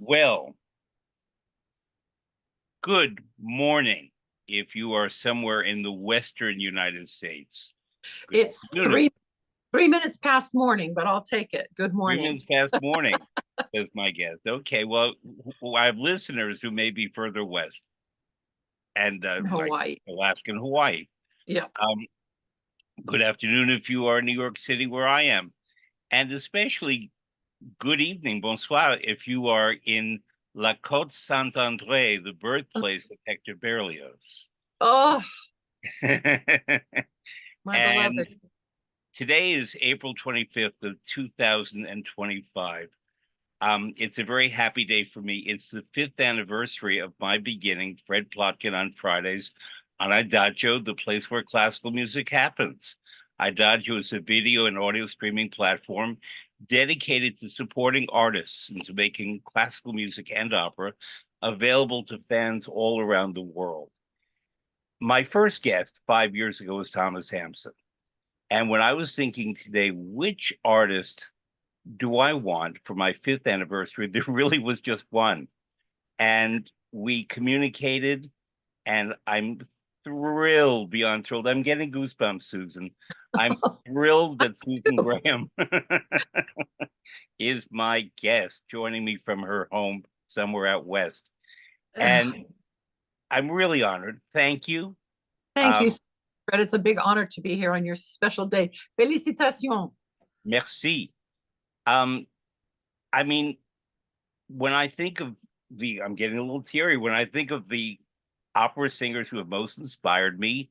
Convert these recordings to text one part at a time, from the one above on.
Well, good morning if you are somewhere in the Western United States. Good It's afternoon. three minutes past morning, but I'll take it. Good 3 minutes morning. past morning, is my guess. Okay, well, I have listeners who may be further west and In like Hawaii. Alaska and Hawaii. Yeah. Um, Good afternoon if you are in New York City, where I am, and especially good evening, bonsoir, if you are in La Côte Saint-André, the birthplace of Hector Berlioz. Oh, my And beloved. today is April 25th of 2025. It's a very happy day for me. It's the 5th anniversary of my beginning, Fred Plotkin on Fridays, on Adagio, the place where classical music happens. Adagio is a video and audio streaming platform dedicated to supporting artists and to making classical music and opera available to fans all around the world. My first guest 5 years ago was Thomas Hampson. And when I was thinking today, which artist do I want for my 5th anniversary, there really was just one. And we communicated, and I'm thrilled, beyond thrilled. I'm getting goosebumps, Susan. I'm thrilled that Susan Graham is my guest, joining me from her home somewhere out west. And I'm really honored. Thank you. Thank you, Um, Fred. It's a big honor to be here on your special day. Félicitations. Merci. Um, I mean, when I think of I'm getting a little teary when I think of the opera singers who have most inspired me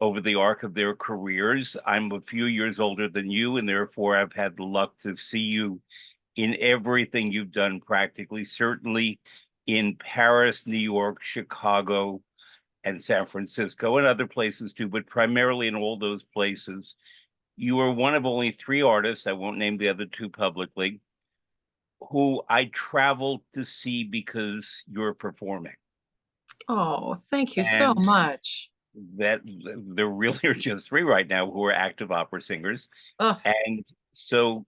over the arc of their careers. I'm a few years older than you, and therefore I've had the luck to see you in everything you've done practically, certainly in Paris, New York, Chicago, and San Francisco, and other places too, but primarily in all those places. You are one of only 3 artists, I won't name the other 2 publicly, who I traveled to see because you're performing. Oh, thank you so And much. that there really are just 3 right now who are active opera singers. Oh, And so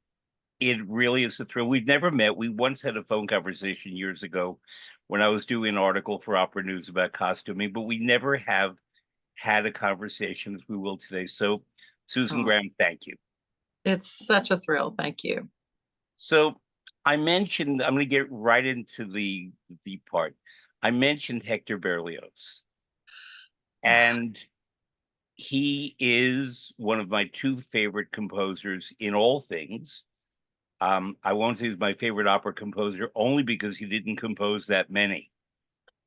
it really is a thrill. We've never met. We once had a phone conversation years ago when I was doing an article for Opera News about costuming, but we never have had a conversation as we will today. So, Susan oh, Graham, thank you. it's such a thrill. Thank you. So I mentioned, I'm going to get right into the deep part. I mentioned Hector Berlioz, and he is one of my 2 favorite composers in all things. I won't say he's my favorite opera composer only because he didn't compose that many,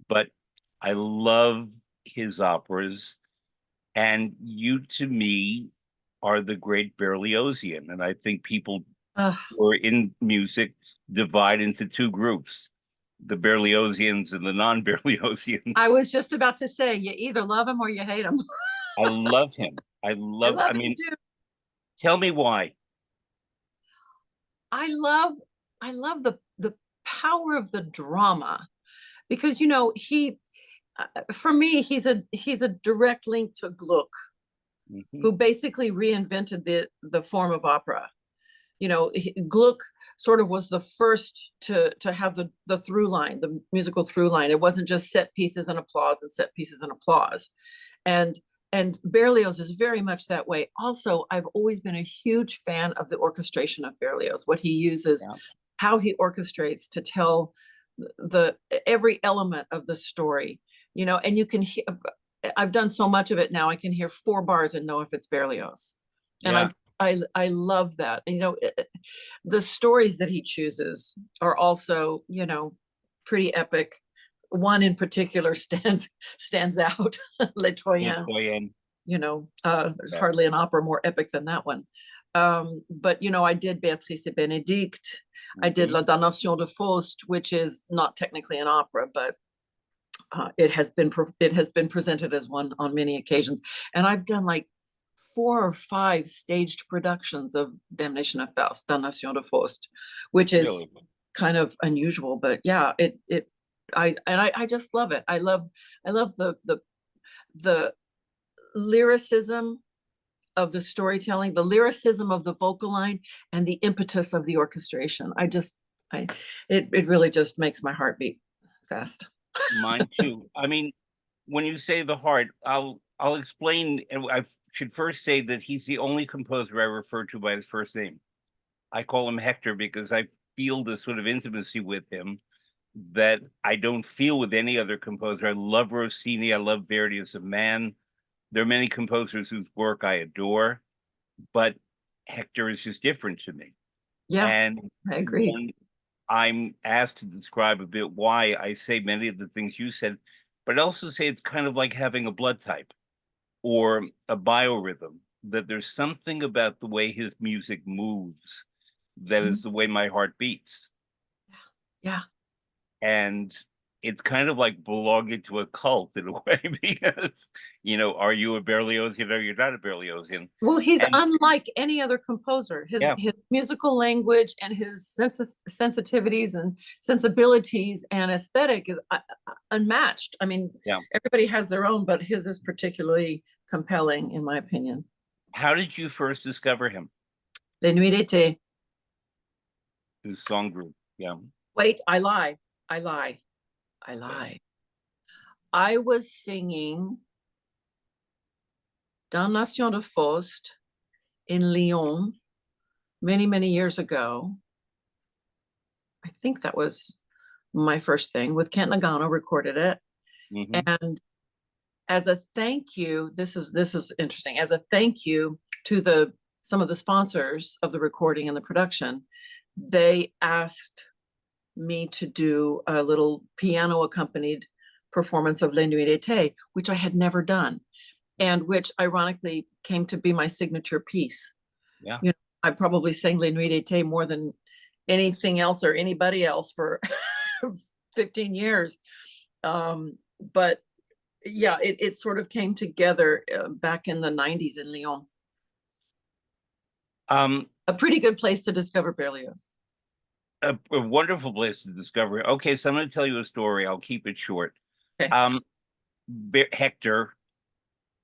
but I love his operas. And you, to me, are the great Berliozian. And I think people Oh, who are in music divide into 2 groups, the Berliozians and the I non-Berliozians. was just about to say, you either love him or you hate him. I love him. I love I him mean, too. tell me why. I love, I love the power of the drama because for me he's a direct link to Gluck, Mhm. who basically reinvented the form of opera. Gluck sort of was the first to have the through line, the musical through line. It wasn't just set pieces and applause and set pieces and applause. And and Berlioz is very much that way. Also, I've always been a huge fan of the orchestration of Berlioz, what he uses, Yeah. how he orchestrates to tell the every element of the story. And you can hear, I've done so much of it now, I can hear 4 bars and know if it's Berlioz. And Yeah. I love that. The stories that he chooses are also, pretty epic. One in particular stands out, Les Les Troyens. Troyens. There's Yeah. hardly an opera more epic than that one. But I did Béatrice et Bénédicte. I did Mhm. La Damnation de Faust, which is not technically an opera, but it has been presented as one on many occasions. And I've done like 4 or 5 staged productions of Damnation de Faust, which is Really. kind of unusual, but yeah, I just love it. I love the lyricism of the storytelling, the lyricism of the vocal line, and the impetus of the orchestration. It really just makes my heart beat fast. Mine too. I mean, when you say the heart, I'll explain. And I should first say that he's the only composer I refer to by his first name. I call him Hector because I feel this sort of intimacy with him that I don't feel with any other composer. I love Rossini. I love Verdi as a man. There are many composers whose work I adore, but Hector is just different to me. Yeah, And I agree. when I'm asked to describe a bit why, I say many of the things you said, but I also say it's kind of like having a blood type or a biorhythm, that there's something about the way his music moves that Mhm. is the way my heart beats. Yeah. And it's kind of like belonging to a cult in a way because, are you a Berliozian or you're not a Berliozian? Well, he's And unlike any other composer. His yeah, his musical language and his sensitivities and sensibilities and aesthetic is unmatched. I mean, yeah. everybody has their own, but his is particularly compelling, in my opinion. How did you first discover him? Les Nuits d'été. His song group. Yeah. Wait, I lie. I lie. I Okay. lie. I was singing Damnation de Faust in Lyon many, many years ago. I think that was my first thing with Kent Nagano, recorded it. Hmm. And as a thank you, this is interesting. As a thank you to the some of the sponsors of the recording and the production, they asked me to do a little piano accompanied performance of Les Nuits d'été, which I had never done, and which ironically came to be my signature piece. Yeah. You know, I probably sang Les Nuits d'été more than anything else or anybody else for 15 years. But yeah, it sort of came together back in the 90s in Lyon. Um, A pretty good place to discover Berlioz. a wonderful place to discover. Okay, so I'm going to tell you a story. I'll keep it short. Okay. Um, Hector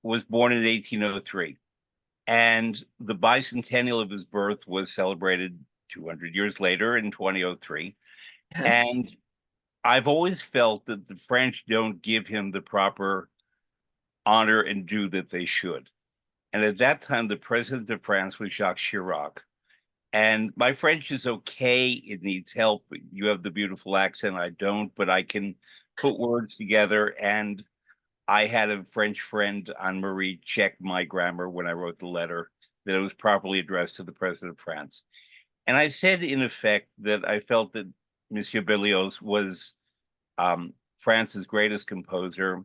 was born in 1803, and the bicentennial of his birth was celebrated 200 years later in 2003. Yes. And I've always felt that the French don't give him the proper honor and due that they should. And at that time, the president of France was Jacques Chirac. And my French is okay. It needs help. You have the beautiful accent. I don't, but I can put words together. And I had a French friend, Anne Marie, check my grammar when I wrote the letter, that it was properly addressed to the president of France. And I said, in effect, that I felt that Monsieur Berlioz was France's greatest composer,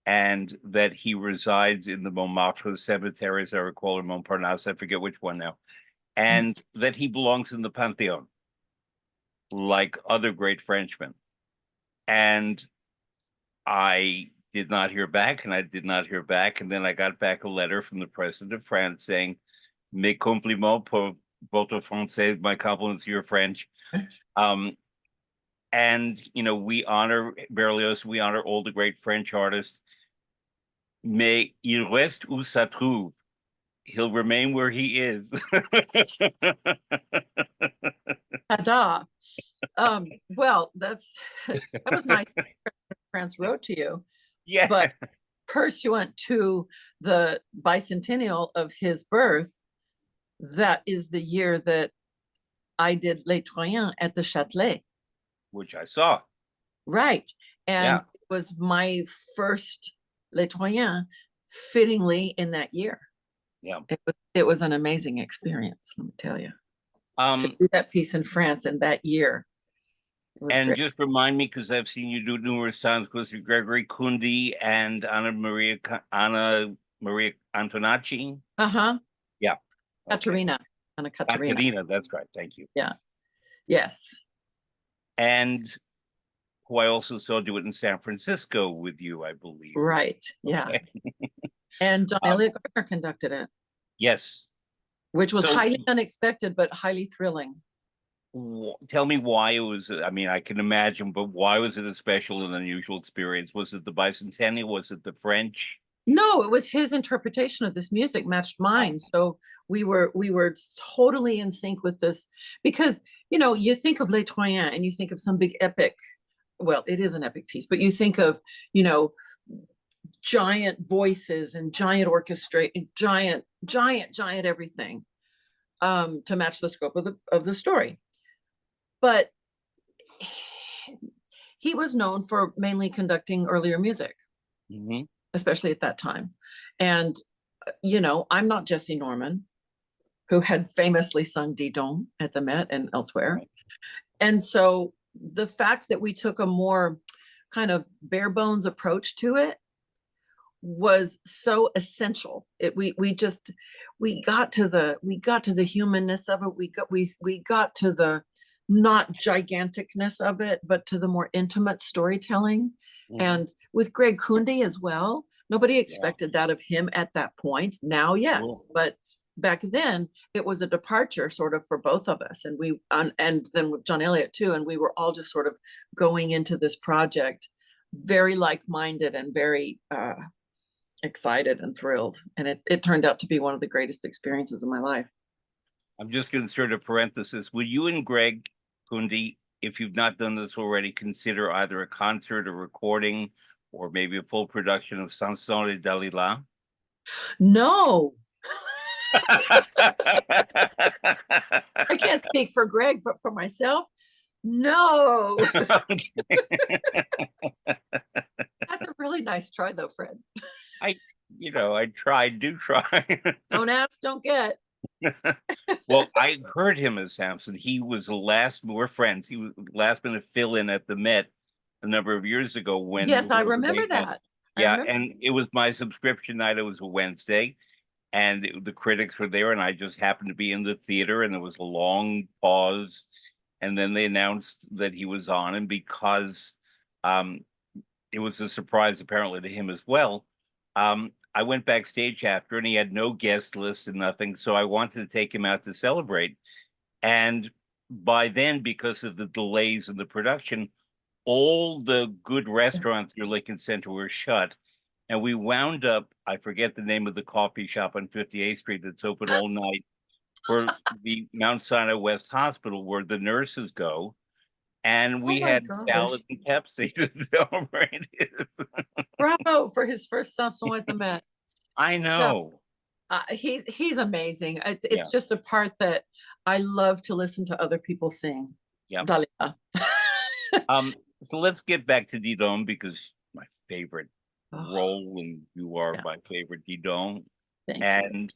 and that he resides in the Montmartre cemetery, as I recall, or Montparnasse, I forget which one now, and that he belongs in the Pantheon, like other great Frenchmen. And I did not hear back, and I did not hear back. And then I got back a letter from the president of France saying, Mes compliments pour votre français, my compliments to your French. Um, and, we honor Berlioz, we honor all the great French artists. Mais il reste où ça trouve. He'll remain where he is. Ta-da. Well, that was nice. France wrote to you, Yeah. but pursuant to the bicentennial of his birth, that is the year that I did Les Troyens at the Châtelet. Which I saw. Right. Yeah. And it was my first Les Troyens fittingly in that year. Yeah. It was an amazing experience, let me tell you. To Um, do that piece in France in that year. It was and great. just remind me, because I've seen you do it numerous times, because you're Gregory Kundi and Anna Maria Antonacci. Uh-huh. Yeah. Okay. Katerina. Anna Katerina. Katerina, that's right. Thank you. Yeah. Yes. And who I also saw do it in San Francisco with you, I believe. Right. Yeah. Okay. And John Elliott Gardner conducted it, Yes. which was So highly unexpected, but highly thrilling. tell me why it was, I mean, I can imagine, but why was it a special and unusual experience? Was it the bicentennial? Was it the French? No, it was his interpretation of this music matched mine. So we were totally in sync with this because you think of Les Troyens and you think of some big epic. Well, it is an epic piece, but you think of you know giant voices and giant orchestra, giant everything to match the scope of the story. But he was known for mainly conducting earlier music, especially at that time. And, I'm not Jesse Norman, who had famously sung Didon at the Met and elsewhere. Right. And so the fact that we took a more kind of bare bones approach to it was so essential. We got to the humanness of it. We got to the not giganticness of it, but to the more intimate storytelling. And with Greg Kundi as well, nobody expected that of him at that point. Now, yes, but back then it was a departure sort of for both of us, and then with John Elliott too, and we were all just sort of going into this project very like-minded and very excited and thrilled, and it turned out to be one of the greatest experiences of my life. I'm just going to insert a parenthesis. Will you and Greg Kundi, if you've not done this already, consider either a concert, a recording, or maybe a full production of Samson et Dalila? No. I can't speak for Greg, but for myself, no. That's a really nice try though, Fred. I do try. Don't ask, don't get. Well, I heard him as Hampson. He was we're friends. He was the last minute fill-in at the Met a number of years ago when. Yes, I remember that. Yeah, and it was my subscription night. It was a Wednesday, and the critics were there, and I just happened to be in the theater, and there was a long pause, and then they announced that he was on, and because it was a surprise apparently to him as well. I went backstage after, and he had no guest list and nothing, so I wanted to take him out to celebrate. And by then, because of the delays in the production, all the good restaurants near Lincoln Center were shut. And we wound up, I forget the name of the coffee shop on 58th Street that's open all night, for the Mount Sinai West Hospital, where the nurses go. And we had salad and Pepsi to celebrate it. Bravo for his first Samson at the Met. I know. He's amazing. It's just a part that I love to listen to other people sing. Yeah. Dalila. So let's get back to Didon, because my favorite role, and you are my favorite Didon. And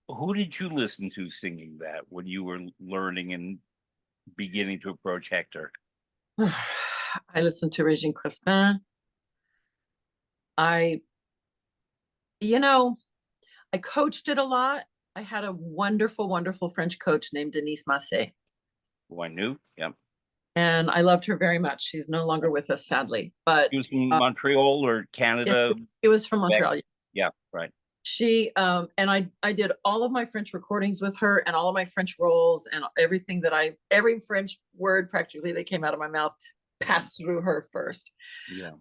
who did you listen to singing that when you were learning and beginning to approach Hector? I listened to Regine Crespin. I coached it a lot. I had a wonderful, wonderful French coach named Denise Massé. Who I knew, and I loved her very much. She's no longer with us, sadly. But she was from Montreal or Canada. It was from Montreal. Yeah, right. She and I did all of my French recordings with her, and all of my French roles, and everything every French word practically that came out of my mouth passed through her first. Yeah.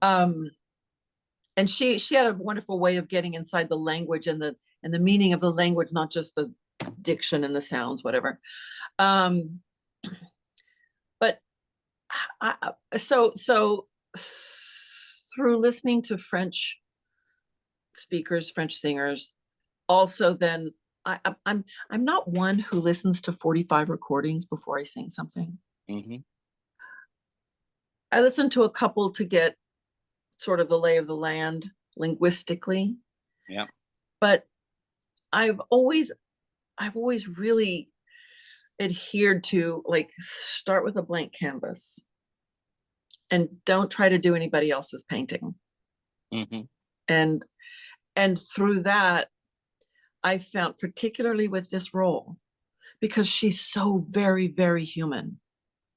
And she had a wonderful way of getting inside the language and the meaning of the language, not just the diction and the sounds, whatever. But so through listening to French speakers, French singers, also then I'm not one who listens to 45 recordings before I sing something. I listen to a couple to get sort of the lay of the land linguistically. Yeah. But I've always really adhered to, like, start with a blank canvas and don't try to do anybody else's painting. And through that, I found, particularly with this role, because she's so very, very human.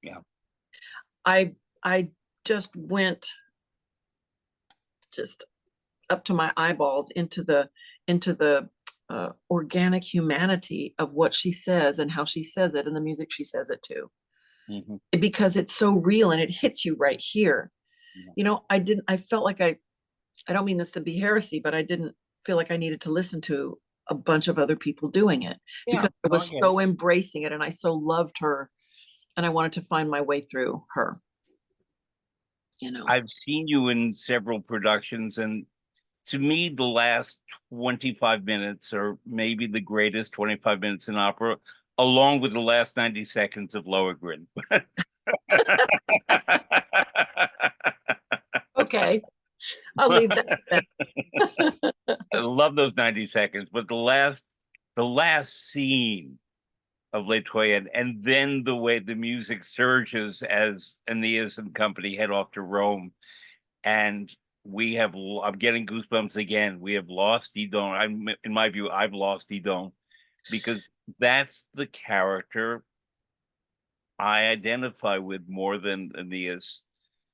Yeah. I just went up to my eyeballs into the organic humanity of what she says and how she says it and the music she says it to. Because it's so real and it hits you right here. I felt like I don't mean this to be heresy, but I didn't feel like I needed to listen to a bunch of other people doing it Yeah, because I no, I was get it. so embracing it and I so loved her and I wanted to find my way through her, you know. I've seen you in several productions, and to me, the last 25 minutes, or maybe the greatest 25 minutes in opera, along with the last 90 seconds of Lohengrin. Okay, I'll leave that then. I love those 90 seconds, but the last scene of Les Troyens, and then the way the music surges as Aeneas and company head off to Rome, and I'm getting goosebumps again. We have lost Didon. In my view, I've lost Didon because that's the character I identify with more than Aeneas.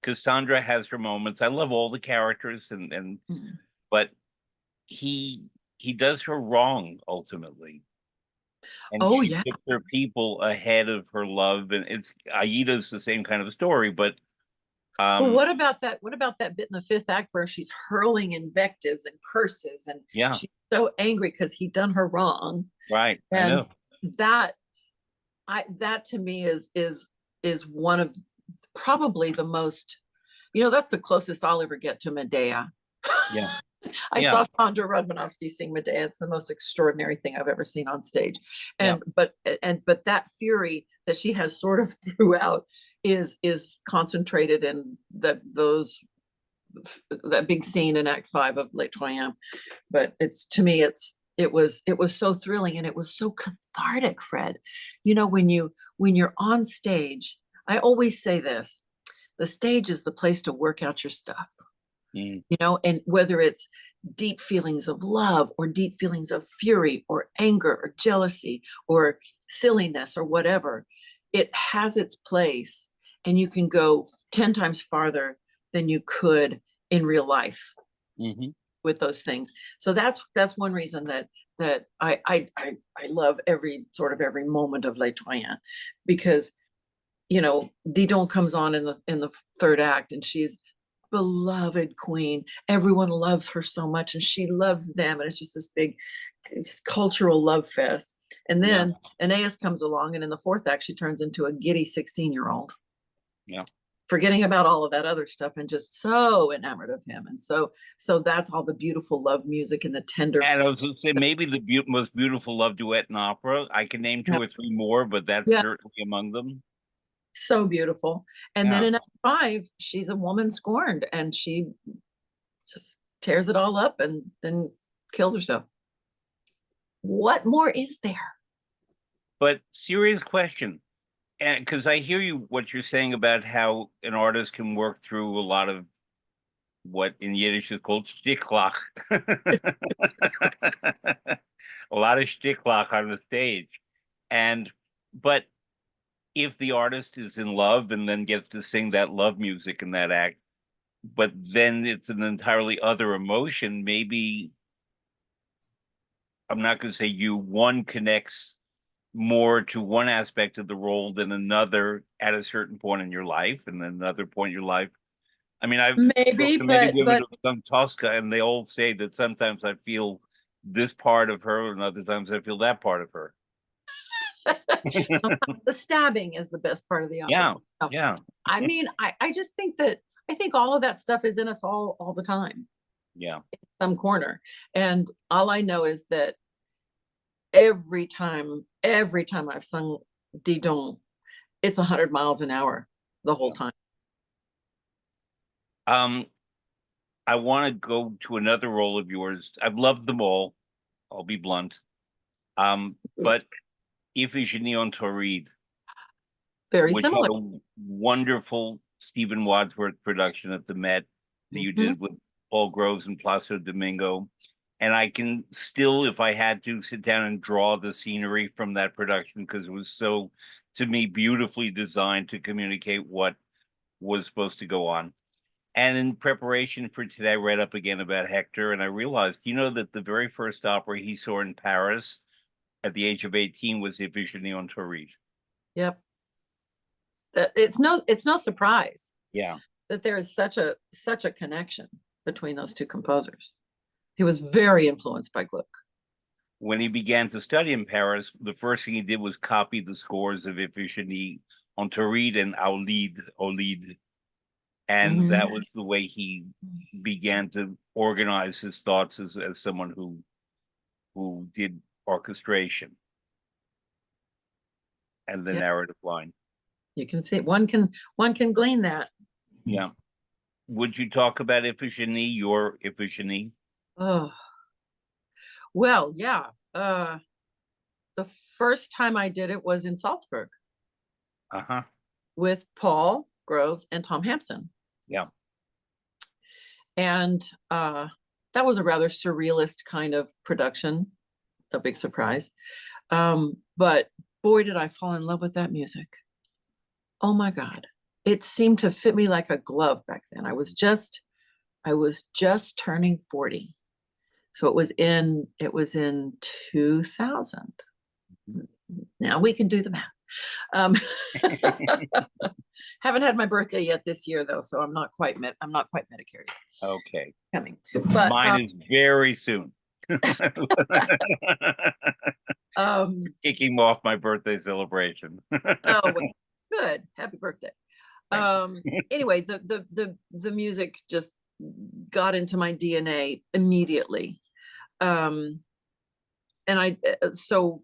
Cassandra has her moments. I love all the characters, and Mm. but he he does her wrong ultimately, and Oh she yeah. puts her people ahead of her love. And it's Aida's the same kind of story, but Well, um, what about that bit in the fifth act where she's hurling invectives and curses and yeah, she's so angry because he done her wrong. right. I And know. that that to me is one of probably the most, that's the closest I'll ever get to Medea. Yeah, I yeah, saw Sandra Radvanovsky sing Medea. It's the most extraordinary thing I've ever seen on stage. yeah. But that fury that she has sort of throughout is concentrated in that big scene in Act 5 of Les Troyens. But it's, to me, it was so thrilling and it was so cathartic, Fred. When you're on stage, I always say this: the stage is the place to work out your stuff. Mm, And whether it's deep feelings of love or deep feelings of fury or anger or jealousy or silliness or whatever, it has its place, and you can go 10 times farther than you could in real life mhm. with those things. So that's one reason that I love every moment of Les Troyens, because Didon comes on in the third act, and she's beloved queen. Everyone loves her so much, and she loves them, and it's just this big cultural love fest. And Yeah, then Aeneas comes along, and in the fourth act, she turns into a giddy 16-year-old, yeah. forgetting about all of that other stuff and just so enamored of him. And so that's all the beautiful love music and the tender. And I was going to say maybe the most beautiful love duet in opera. I can name two Yeah, or three more, but that's yeah, certainly among them. so beautiful. And then Yeah. in Act 5, she's a woman scorned, and she just tears it all up and then kills herself. What more is there? But serious question, and because I hear what you're saying about how an artist can work through a lot of what in Yiddish is called shticklock, a lot of shticklock on the stage, and but if the artist is in love and then gets to sing that love music in that act, but then it's an entirely other emotion, maybe I'm not going to say one connects more to one aspect of the role than another at a certain point in your life, and then another point in your life. I mean, I've Maybe, spoken to many women but who've done Tosca, and they all say that sometimes I feel this part of her, and other times I feel that part of her. sometimes the stabbing is the best part of the opera. Yeah, No, yeah, I mean, I just think that I think all of that stuff is in us all the time, yeah. some corner. And all I know is that every time I've sung Didon, it's 100 miles an hour the whole Yeah. time. Um, I want to go to another role of yours. I've loved them all. I'll be blunt. But Iphigenie on Tauride, Very which had similar. a wonderful Stephen Wadsworth production at the Met that you Mhm. did with Paul Groves and Placido Domingo. And I can still, if I had to, sit down and draw the scenery from that production because it was so, to me, beautifully designed to communicate what was supposed to go on. And in preparation for today, I read up again about Hector, and I realized, that the very first opera he saw in Paris at the age of 18 was Iphigenie on Tauride. Yep. It's no surprise Yeah. that there is such a connection. between those two composers. He was very influenced by Gluck. When he began to study in Paris, the first thing he did was copy the scores of Iphigenie, Entouride, and Aulide. And that was the way he began to organize his thoughts as someone who did orchestration and the narrative line. You can see one can glean that. Yeah. Would you talk about Iphigenie, your Iphigenie? Oh, well, yeah. The first time I did it was in Salzburg. With Paul Groves and Tom Hampson. Yeah. And that was a rather surrealist kind of production, a big surprise. But boy, did I fall in love with that music. Oh my God. It seemed to fit me like a glove back then. I was just turning 40. So it was in 2000. Now we can do the math. Haven't had my birthday yet this year though, so I'm not quite Medicare yet. Okay. Coming. But mine is very soon. Kicking off my birthday celebration. Oh, well, good. Happy birthday. Anyway, the music just got into my DNA immediately. And so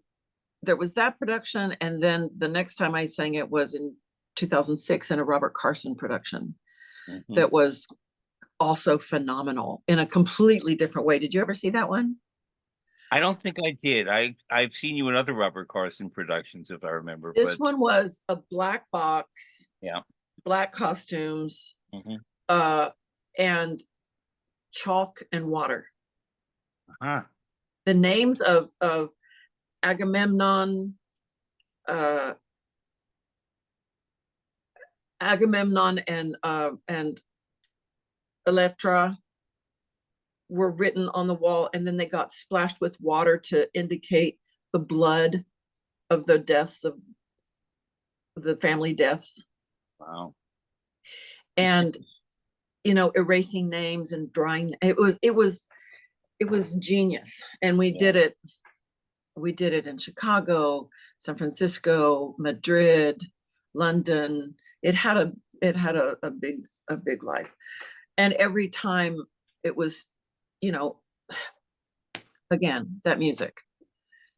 there was that production, and then the next time I sang it was in 2006 in a Robert Carson production that was also phenomenal in a completely different way. Did you ever see that one? I don't think I did. I've seen you in other Robert Carson productions, if I remember. This one was a black box, yeah, black costumes, and chalk and water. The names of Agamemnon, and Electra were written on the wall, and then they got splashed with water to indicate the blood of the deaths of the family deaths. Wow. And erasing names and drawing. It was genius. And we did it in Chicago, San Francisco, Madrid, London. It had a big life. And every time it was, again, that music.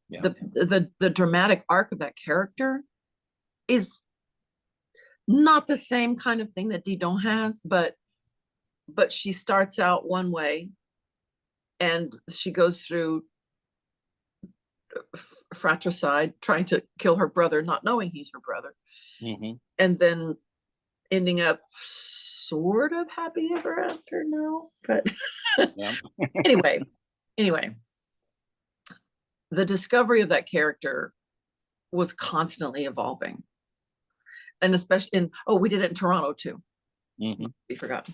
Yeah. The dramatic arc of that character is not the same kind of thing that Didon has, but she starts out one way and she goes through fratricide, trying to kill her brother, not knowing he's her brother, and then ending up sort of happy ever after now. But anyway, the discovery of that character was constantly evolving. And especially we did it in Toronto too. We forgot.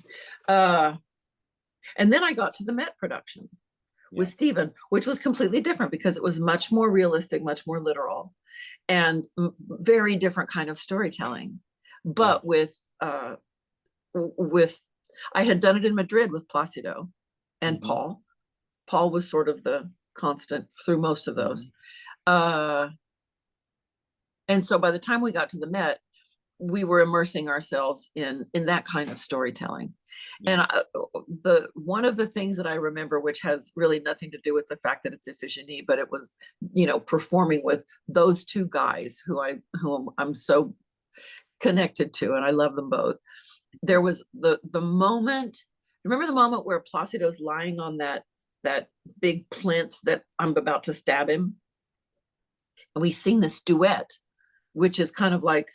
And then I got to the Met production with Stephen, which was completely different because it was much more realistic, much more literal, and very different kind of storytelling. But with I had done it in Madrid with Placido and Paul. Paul was sort of the constant through most of those. And so by the time we got to the Met, we were immersing ourselves in that kind of storytelling. And one of the things that I remember, which has really nothing to do with the fact that it's Iphigenie, but it was, performing with those two guys whom I'm so connected to, and I love them both. There was the moment, remember the moment where Placido's lying on that big plinth that I'm about to stab him? And we sing this duet, which is kind of like,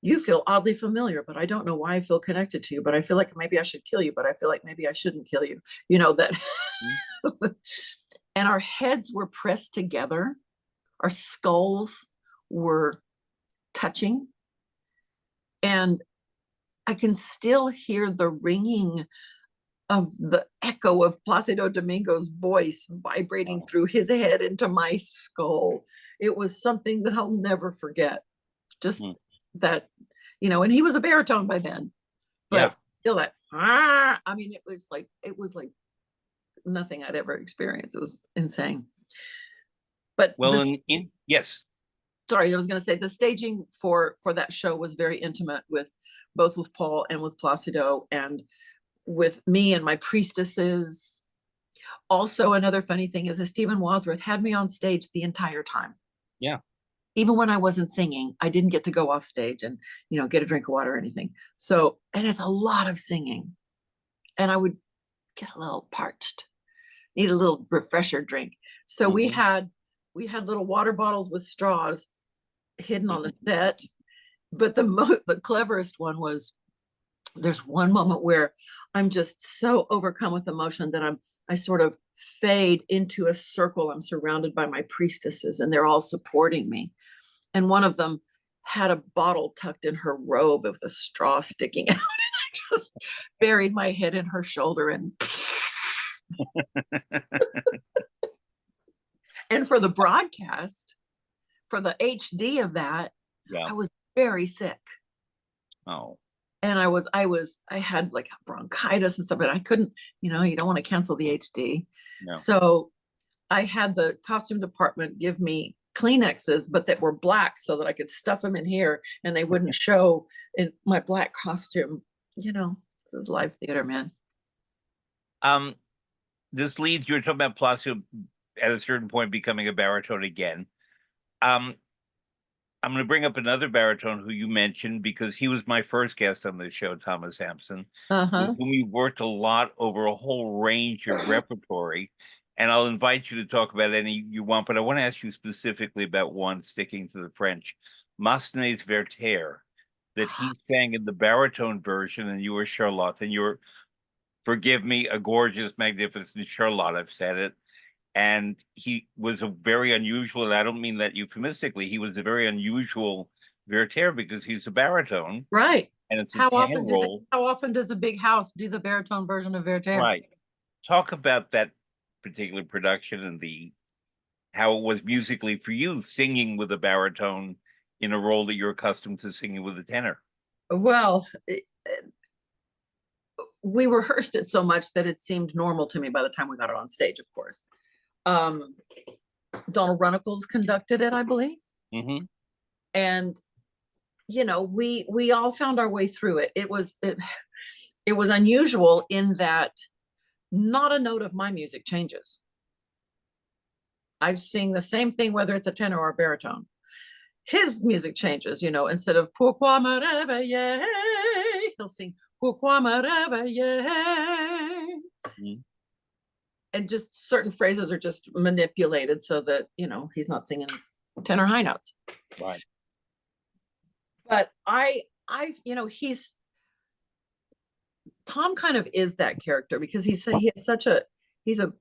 you feel oddly familiar, but I don't know why I feel connected to you, but I feel like maybe I should kill you, but I feel like maybe I shouldn't kill you. That. And our heads were pressed together. Our skulls were touching. And I can still hear the ringing of the echo of Placido Domingo's voice vibrating through his head into my skull. It was something that I'll never forget. Just that, and he was a baritone by then, but feel that. I mean, it was like nothing I'd ever experienced. It was insane. But Well, the, yes. sorry, I was going to say the staging for that show was very intimate with both with Paul and with Placido and with me and my priestesses. Also, another funny thing is that Stephen Wadsworth had me on stage the entire time. Yeah. Even when I wasn't singing, I didn't get to go off stage and, get a drink of water or anything. So, and it's a lot of singing. And I would get a little parched, need a little refresher drink. So we had little water bottles with straws hidden on the set. But the cleverest one was there's one moment where I'm just so overcome with emotion that I sort of fade into a circle. I'm surrounded by my priestesses and they're all supporting me. And one of them had a bottle tucked in her robe with a straw sticking out. And I just buried my head in her shoulder and and for the broadcast, for the HD of that, I was very sick. Oh. And I had like bronchitis and stuff, but I couldn't, you don't want to cancel the HD. No. So I had the costume department give me Kleenexes, but that were black so that I could stuff them in here and they wouldn't show in my black costume. This is live theater, man. This leads, you were talking about Placido at a certain point becoming a baritone again. I'm going to bring up another baritone who you mentioned because he was my first guest on this show, Thomas Hampson, with whom we worked a lot over a whole range of repertory. And I'll invite you to talk about any you want, but I want to ask you specifically about one, sticking to the French, Massenet's Werther, that he sang in the baritone version, and you were Charlotte, and you were, forgive me, a gorgeous, magnificent Charlotte, I've said it. And he was a very unusual, and I don't mean that euphemistically, he was a very unusual Werther because he's a baritone. Right. And it's a tenor role. How often does a big house do the baritone version of Werther? Right. Talk about that particular production and how it was musically for you singing with a baritone in a role that you're accustomed to singing with a tenor. Well, we rehearsed it so much that it seemed normal to me by the time we got it on stage, of course. Donald Runnels conducted it, I believe. And we all found our way through it. It was unusual in that not a note of my music changes. I sing the same thing whether it's a tenor or a baritone. His music changes, instead of pourquoi me réveiller, he'll sing pourquoi me réveiller. And just certain phrases are just manipulated so that, he's not singing tenor high notes. Right. But Tom kind of is that character because he has such a he's a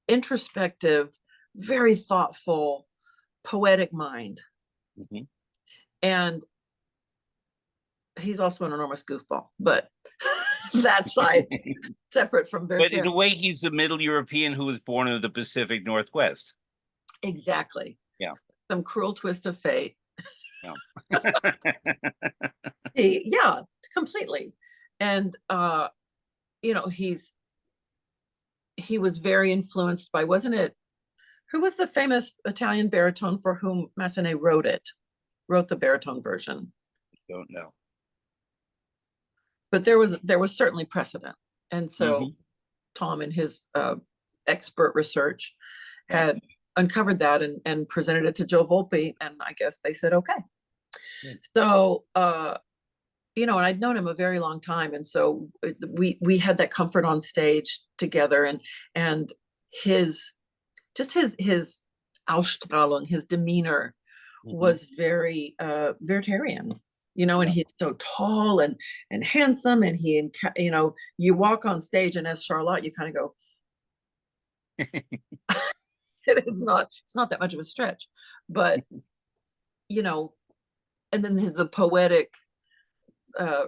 introspective, very thoughtful, poetic mind. And he's also an enormous goofball, but that side separate from Werther. But in a way, he's a Middle European who was born in the Pacific Northwest. Exactly. Yeah. Some cruel twist of fate. Yeah. Yeah, completely. And he was very influenced by, wasn't it, who was the famous Italian baritone for whom Massenet wrote the baritone version? Don't know. But there was certainly precedent. And so Tom, in his expert research, had uncovered that and presented it to Joe Volpe, and I guess they said okay. So and I'd known him a very long time, and so we had that comfort on stage together, and his Ausstrahlung, his demeanor was very Wertherian, and he's so tall and handsome, and you walk on stage, and as Charlotte, you kind of go, it's not that much of a stretch, but and then the poetic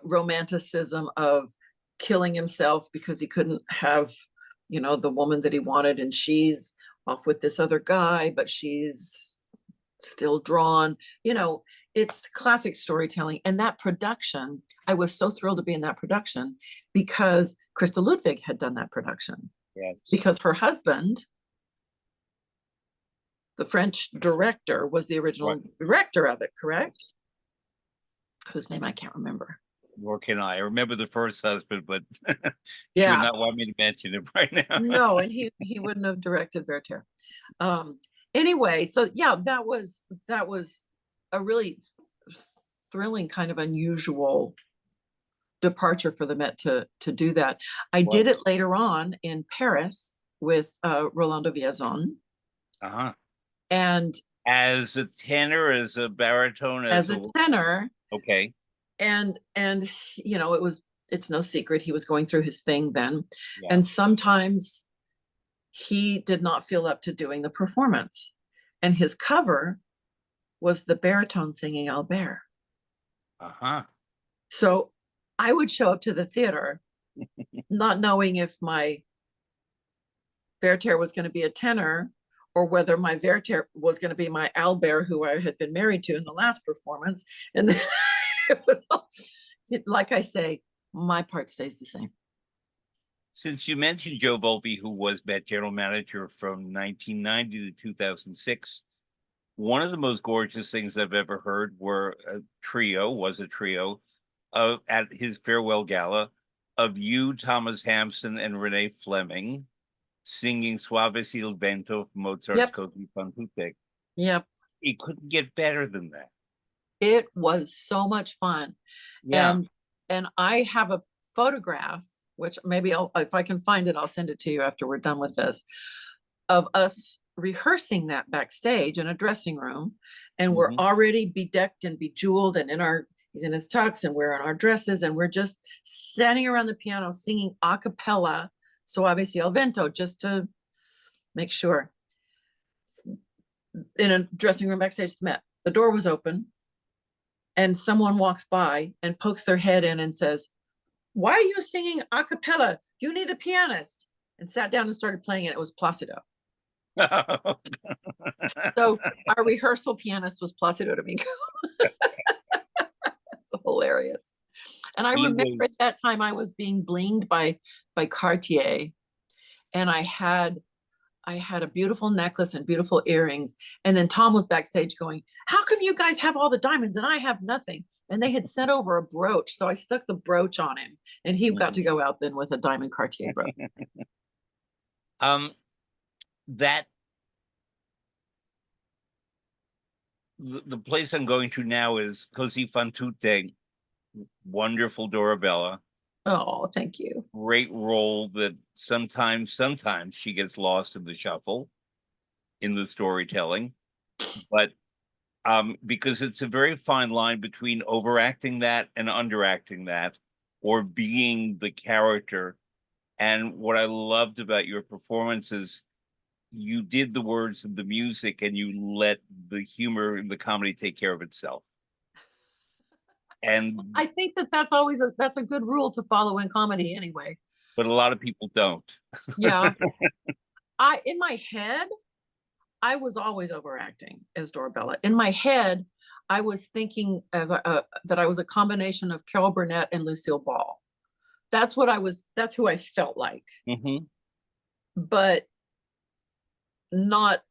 romanticism of killing himself because he couldn't have the woman that he wanted, and she's off with this other guy, but she's still drawn. it's classic storytelling. And that production, I was so thrilled to be in that production because Crystal Ludwig had done that production. Yes. Because her husband, the French director, was the original director of it, correct? Whose name I can't remember. Nor can I. I remember the first husband, but she Yeah. would not want me to mention it right now. No, and he wouldn't have directed Werther. Anyway, so yeah, that was a really thrilling, kind of unusual departure for the Met to do that. I did it later on in Paris with Rolando Villazon. Uh-huh. And as a tenor, as a baritone, as a tenor. Okay. And you know, it's no secret he was going through his thing then. Yeah. And sometimes he did not feel up to doing the performance. And his cover was the baritone singing Albert. Uh-huh. So I would show up to the theater not knowing if my Werther was going to be a tenor or whether my Werther was going to be my Albert, who I had been married to in the last performance. And then it was all, like I say, my part stays the same. Since you mentioned Joe Volpe, who was Met general manager from 1990 to 2006, one of the most gorgeous things I've ever heard was a trio at his farewell gala of you, Thomas Hampson, and Renee Fleming singing Suave sil vento from Mozart's Così fan tutte. Yep. It couldn't get better than that. It was so much fun. Yeah. And I have a photograph, which maybe if I can find it, I'll send it to you after we're done with this, of us rehearsing that backstage in a dressing room. And we're already bedecked and bejeweled and he's in his tux and we're in our dresses and we're just standing around the piano singing a cappella Suave sil vento, just to make sure. In a dressing room backstage at the Met, the door was open and someone walks by and pokes their head in and says, "Why are you singing a cappella? You need a pianist." And sat down and started playing it. It was Placido. So our rehearsal pianist was Placido Domingo. It's hilarious. And I remember at that time I was being blinged by Cartier, and I had a beautiful necklace and beautiful earrings. And then Tom was backstage going, "How come you guys have all the diamonds and I have nothing?" And they had sent over a brooch, so I stuck the brooch on him, and he got to go out then with a diamond Cartier brooch. The place I'm going to now is Così fan tutte. Wonderful Dorabella. Oh, thank you. Great role that sometimes she gets lost in the shuffle in the storytelling, but because it's a very fine line between overacting that and underacting that, or being the character. And what I loved about your performances, you did the words and the music and you let the humor and the comedy take care of itself. And I think that's always that's a good rule to follow in comedy anyway. But a lot of people don't. Yeah. In my head, I was always overacting as Dorabella. In my head, I was thinking that I was a combination of Carol Burnett and Lucille Ball. That's who I felt like. But not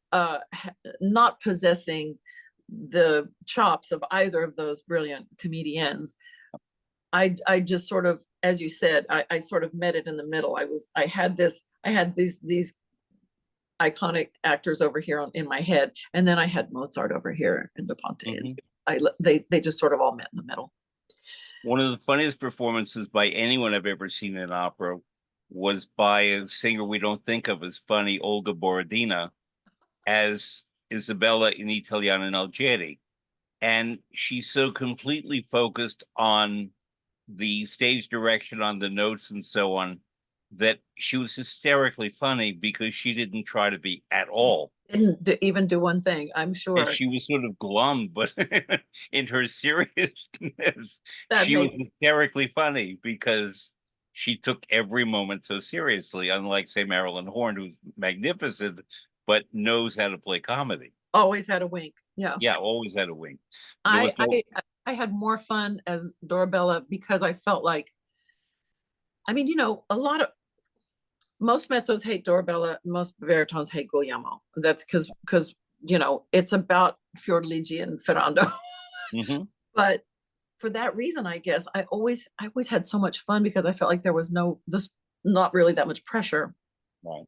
possessing the chops of either of those brilliant comedians. I just sort of, as you said, I sort of met it in the middle. I had these iconic actors over here in my head, and then I had Mozart over here in Da Ponte. And they just sort of all met in the middle. One of the funniest performances by anyone I've ever seen in opera was by a singer we don't think of as funny, Olga Borodina, as Isabella in Italiano in Algeri. And she's so completely focused on the stage direction, on the notes and so on, that she was hysterically funny because she didn't try to be at all. Didn't even do one thing, I'm sure. And she was sort of glum, but in her seriousness, she was hysterically funny because she took every moment so seriously, unlike, say, Marilyn Horne, who's magnificent, but knows how to play comedy. Always had a wink. Yeah. Yeah, always had a wing. There I was no, I I had more fun as Dorabella because I felt like, I mean, a lot of most mezzos hate Dorabella, most baritones hate Guglielmo. That's because it's about Fiordiligi and Ferrando. Mhm, But for that reason, I guess I always had so much fun because I felt like there was not really that much pressure. right.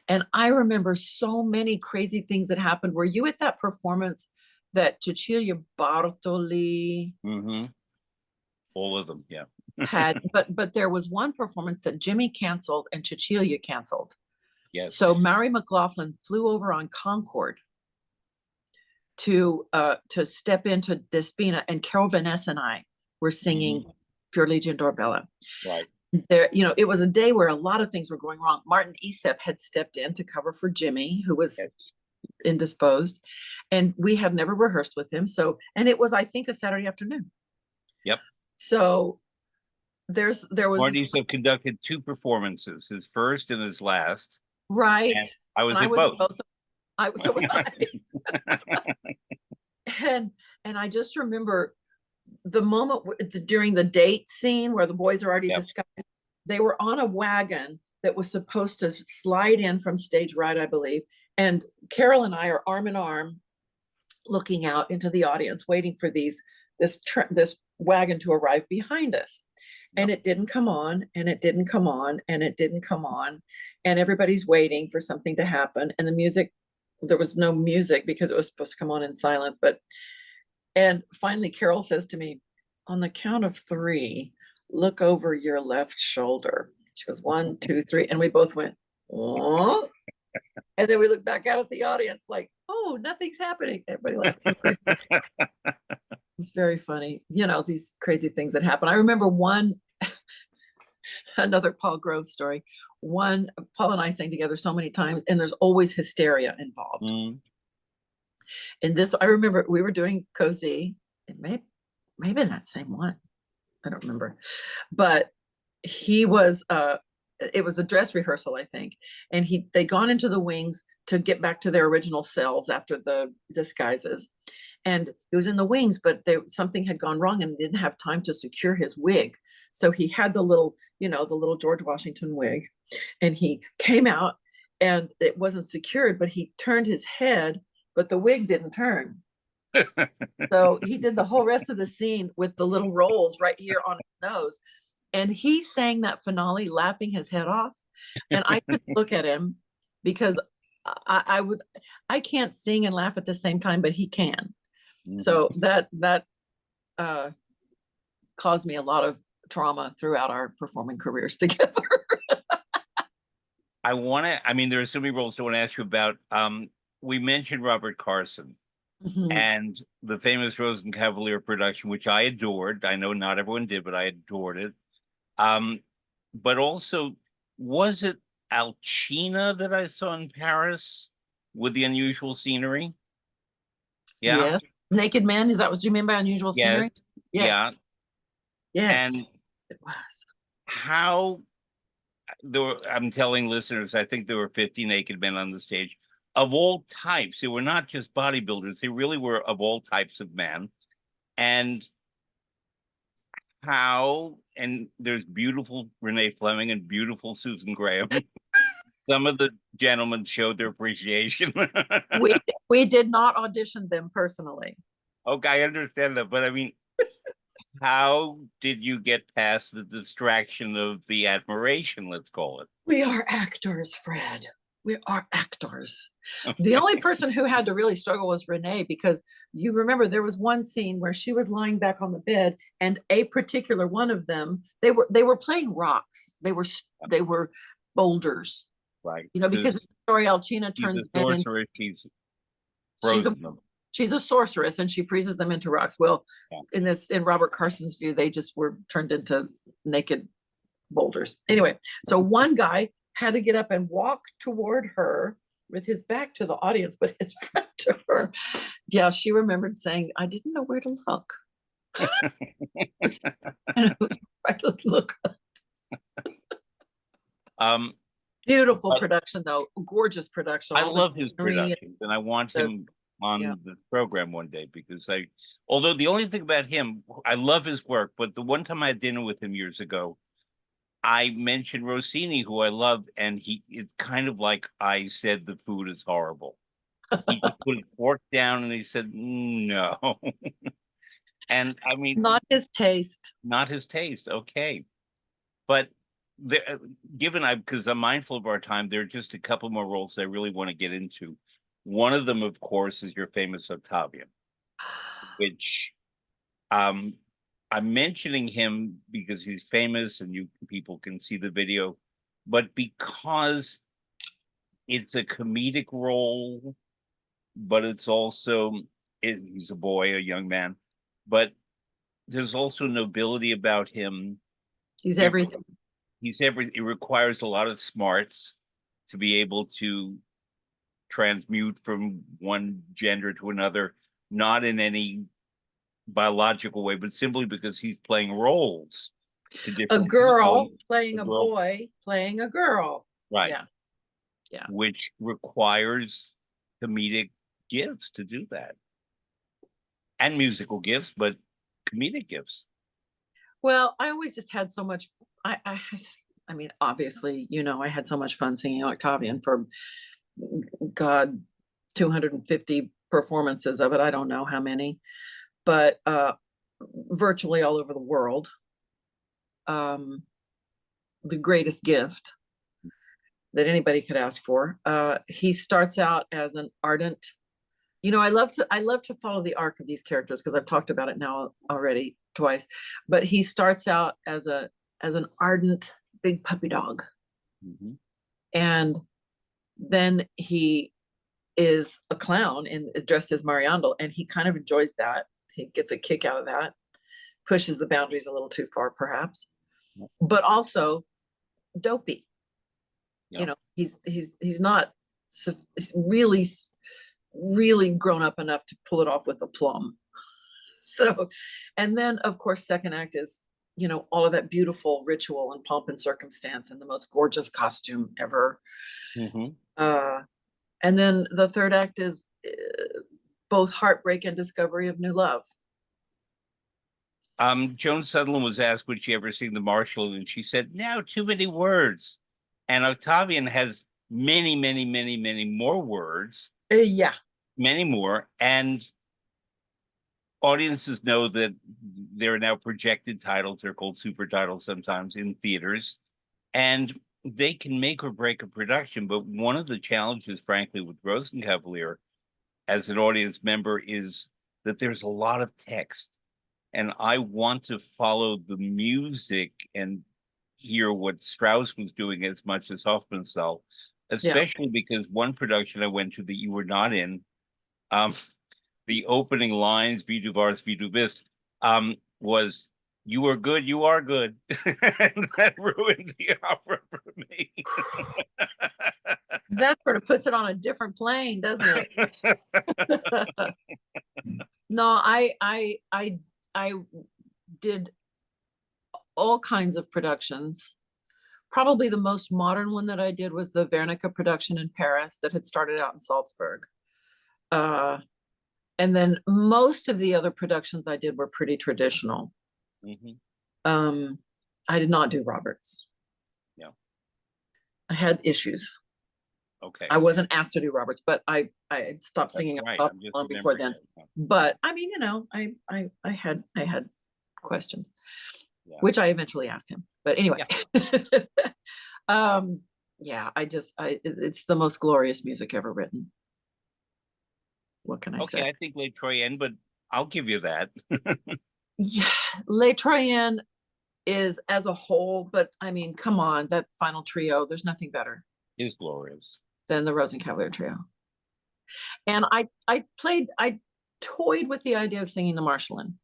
And I remember so many crazy things that happened. Were you at that performance that Cecilia Bartoli Mhm. All of them, yeah. had? But there was one performance that Jimmy canceled and Cecilia canceled. Yes. So Mary McLaughlin flew over on Concorde to step into Despina, and Carol Vanessa and I were singing Mhm. Fiordiligi and Dorabella. Right. There, it was a day where a lot of things were going wrong. Martin Esep had stepped in to cover for Jimmy, who was Yes. indisposed, and we had never rehearsed with him. And it was, I think, a Saturday afternoon. Yep. So there was this, Marty's have conducted 2 performances, his first and his last, right, and I was and I at was at both. both. So was I. and and I just remember the moment during the date scene where the boys are already Yep. disguised. They were on a wagon that was supposed to slide in from stage right, I believe. And Carol and I are arm in arm, looking out into the audience, waiting for this wagon to arrive behind us. And Yep. it didn't come on, and it didn't come on, and it didn't come on, and everybody's waiting for something to happen. And the music, there was no music because it was supposed to come on in silence. And finally, Carol says to me, on the count of 3, look over your left shoulder. She goes, 1, 2, 3. And we both went, oh. And then we looked back out at the audience like, oh, nothing's happening. Everybody laughed. It's very funny. These crazy things that happen. I remember another Paul Grove story. Paul and I sang together so many times, and there's always hysteria involved. Mm. And this, I remember we were doing Cozy. It may been that same one. I don't remember. But it was a dress rehearsal, I think. And they'd gone into the wings to get back to their original selves after the disguises. And it was in the wings, but something had gone wrong and didn't have time to secure his wig. So he had the little George Washington wig, and he came out and it wasn't secured, but he turned his head, but the wig didn't turn. So he did the whole rest of the scene with the little rolls right here on his nose. And he sang that finale laughing his head off. And I could look at him because I can't sing and laugh at the same time, but he can. Mhm. So that caused me a lot of trauma throughout our performing careers together. I mean, there are so many roles I want to ask you about. We mentioned Robert Carson Mhm. and the famous Rosencavalier production, which I adored. I know not everyone did, but I adored it. But also, was it Alcina that I saw in Paris with the unusual scenery? Yeah. Yes. Naked Men, is that what you mean by unusual Yes. scenery? Yes. Yeah. Yes, And it was. how I'm telling listeners, I think there were 50 naked men on the stage of all types. They were not just bodybuilders, they really were of all types of men. And and there's beautiful Renee Fleming and beautiful Susan Graham. Some of the gentlemen showed their appreciation. We did not audition them personally. Okay, I understand that, but I mean, how did you get past the distraction of the admiration, let's call it? We are actors, Fred. We are actors. The only person who had to really struggle was Renee, because you remember there was one scene where she was lying back on the bed, and a particular one of them, they were playing rocks. They were boulders, Right. because in the story Alcina She's a turns men into, sorcerer, she's she's a frozen them. she's a sorceress and she freezes them into rocks. Well, Yeah. in Robert Carson's view, they just were turned into naked boulders. Anyway, so one guy had to get up and walk toward her with his back to the audience, but his front to her. Yeah, she remembered saying, I didn't know where to look. And it was right to look. Um, Beautiful production, though. Gorgeous production. I All the love his greenery, productions, and I want the him Yeah. on the program one day, because although the only thing about him, I love his work, but the one time I had dinner with him years ago, I mentioned Rossini, who I love, and it's kind of like I said the food is horrible. He just put his fork down and he said, no. And I mean, Not his taste. not his taste. Okay. But there, given because I'm mindful of our time, there are just a couple more roles I really want to get into. One of them, of course, is your famous Octavian, which um, I'm mentioning him because he's famous and you people can see the video, but because it's a comedic role, but it's also he's a boy, a young man, but there's also nobility about him. He's It, everything. it requires a lot of smarts to be able to transmute from one gender to another, not in any biological way, but simply because he's playing roles to A different girl people. playing A a girl, boy playing a girl. right? Yeah. Yeah. Which requires comedic gifts to do that, and musical gifts, but comedic gifts. Well, I always just had so much. I mean, obviously, I had so much fun singing Octavian for God, 250 performances of it. I don't know how many, but virtually all over the world. The greatest gift that anybody could ask for. He starts out as an ardent. I love to follow the arc of these characters because I've talked about it now already twice. But he starts out as an ardent big puppy dog, and then he is a clown and is dressed as Mariandel, and he kind of enjoys that. He gets a kick out of that, pushes the boundaries a little too far, perhaps, but also dopey. Yeah. He's not he's really grown up enough to pull it off with aplomb. So, and then of course, second act is all of that beautiful ritual and pomp and circumstance and the most gorgeous costume ever. And then the third act is both heartbreak and discovery of new love. Joan Sutherland was asked, would she ever sing the Marshall? And she said, no, too many words. And Octavian has many, many, many, many more words. Yeah. Many more. And audiences know that there are now projected titles. They're called super titles sometimes in theaters. And they can make or break a production. But one of the challenges, frankly, with Rosenkavalier as an audience member is that there's a lot of text. And I want to follow the music and hear what Strauss was doing as much as Hofmannsthal, especially because one production I went to that you were not in, the opening lines, Wie du warst, wie du bist, was, you are good, you are good. And that ruined the opera for me. That sort of puts it on a different plane, doesn't it? No, I did all kinds of productions. Probably the most modern one that I did was the Wernicke production in Paris that had started out in Salzburg. And then most of the other productions I did were pretty traditional. I did not do Roberts. Yeah. I had issues. Okay. I wasn't asked to do Roberts, but I stopped singing long before then. But I mean, I had questions, which I eventually asked him. But anyway, it's the most glorious music ever written. What can I say? Okay, I think Les Troyens, but I'll give you that. Yeah, Les Troyens is as a whole, but I mean, come on, that final trio, there's nothing better. Is glorious. Than the Rosenkavalier trio. And I toyed with the idea of singing the Marschallin.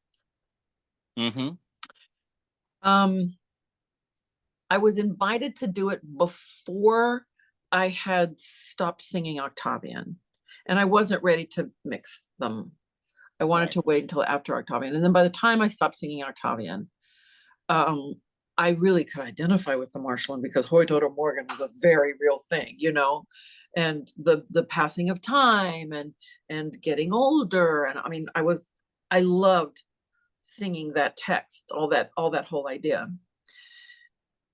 I was invited to do it before I had stopped singing Octavian, and I wasn't ready to mix them. I wanted to wait until after Octavian. And then by the time I stopped singing Octavian, I really could identify with the Marschallin because Heute oder Morgen was a very real thing, and the passing of time and getting older. And I mean, I loved singing that text, all that whole idea.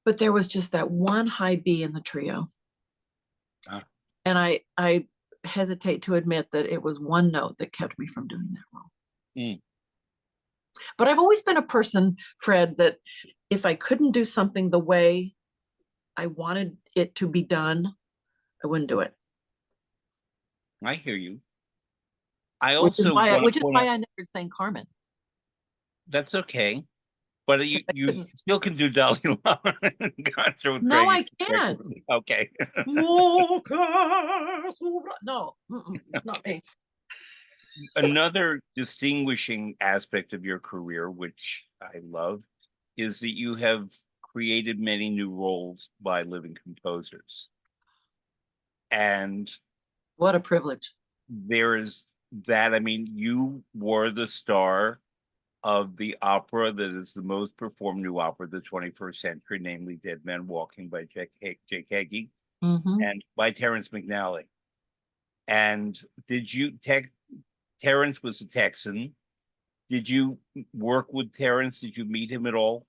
But there was just that one high B in the trio. And I hesitate to admit that it was one note that kept me from doing that role. But I've always been a person, Fred, that if I couldn't do something the way I wanted it to be done, I wouldn't do it. I hear you. I Which is also why want to point out I never sang Carmen. that's okay, but you still can do Dalai Lama and Concert with No, Craig. I can't. Okay. No, it's not me. Another distinguishing aspect of your career, which I love, is that you have created many new roles by living composers. And What a privilege. there is that, I mean, you were the star of the opera that is the most performed new opera of the 21st century, namely Dead Man Walking by Jake Heggie and by Terrence McNally. And Terrence was a Texan. Did you work with Terrence? Did you meet him at all?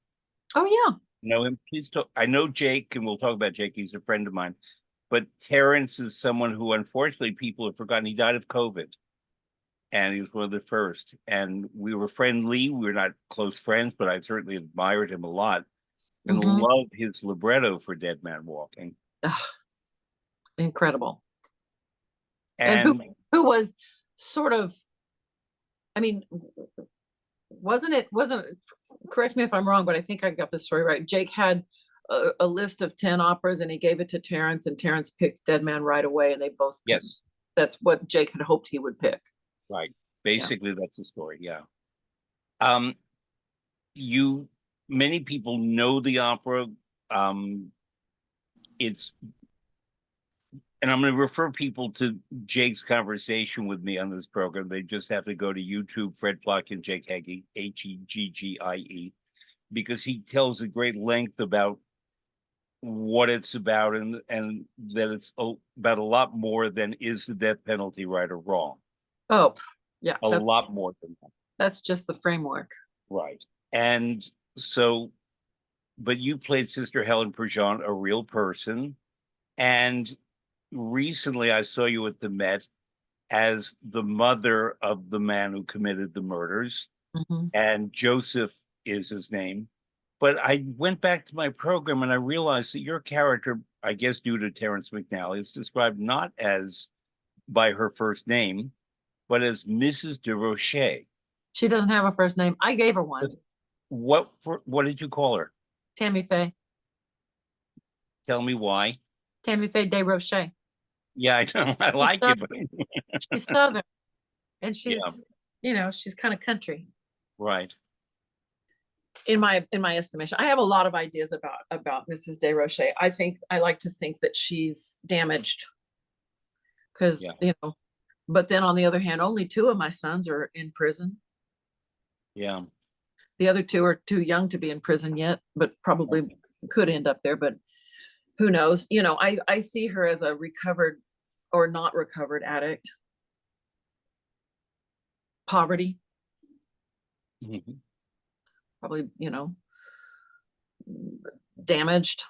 Oh, yeah. Know him? Please talk. I know Jake, and we'll talk about Jake. He's a friend of mine. But Terrence is someone who, unfortunately, people have forgotten. He died of COVID. And he was one of the first. And we were friendly. We were not close friends, but I certainly admired him a lot and loved his libretto for Dead Man Walking. Incredible. And who was sort of, I mean, wasn't correct me if I'm wrong, but I think I got the story right. Jake had a list of 10 operas and he gave it to Terrence, and Terrence picked Dead Man right away, and they both that's what Jake had hoped he would pick. Right. Basically, that's the story. Yeah. Many people know the opera. And I'm going to refer people to Jake's conversation with me on this program. They just have to go to YouTube, Fred Plotkin, Jake Heggie, Heggie, because he tells a great length about what it's about, and that it's about a lot more than is the death penalty right or wrong. Oh, yeah. A lot more than that. That's just the framework. Right. And so, but you played Sister Helen Prejean, a real person. And recently I saw you at the Met as the mother of the man who committed the murders. And Joseph is his name. But I went back to my program and I realized that your character, I guess due to Terrence McNally, is described not as by her first name, but as Mrs. de Rocher. She doesn't have a first name. I gave her one. What did you call her? Tammy Faye. Tell me why. Tammy Faye de Rocher. Yeah, I know. I like it. But she's Southern, and she's she's kind of country. Right. In my estimation, I have a lot of ideas about Mrs. de Rocher. I like to think that she's damaged because but then on the other hand, only 2 of my sons are in prison. Yeah. The other 2 are too young to be in prison yet, but probably could end up there. But who knows? I see her as a recovered or not recovered addict. Poverty. Probably, damaged,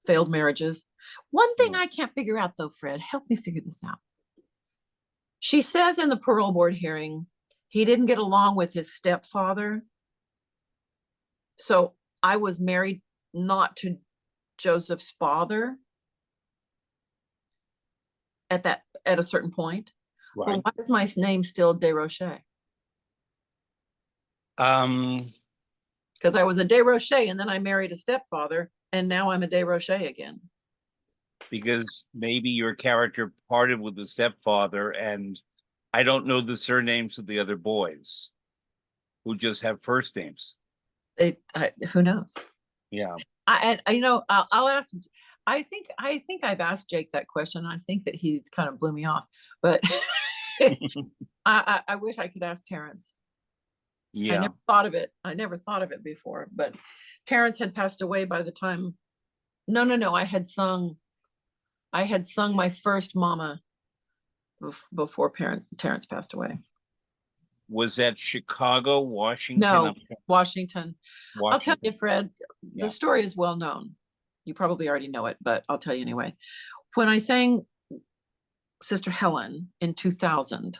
failed marriages. One thing I can't figure out though, Fred, help me figure this out. She says in the parole board hearing, he didn't get along with his stepfather. So I was married not to Joseph's father at a certain point. Right. Well, why is my name still de Rocher? Because I was a de Rocher and then I married a stepfather and now I'm a de Rocher again. Because maybe your character parted with the stepfather, and I don't know the surnames of the other boys who just have first names. Who knows? Yeah. I'll ask. I think I've asked Jake that question. I think that he kind of blew me off, but I wish I could ask Terrence. Yeah. I never thought of it before, but Terrence had passed away by the time. No. I had sung I had sung my first Mama before Terrence passed away. Was that Chicago, Washington? No, Washington. I'll tell Washington. you, Fred, Yeah. the story is well known. You probably already know it, but I'll tell you anyway. When I sang Sister Helen in 2000,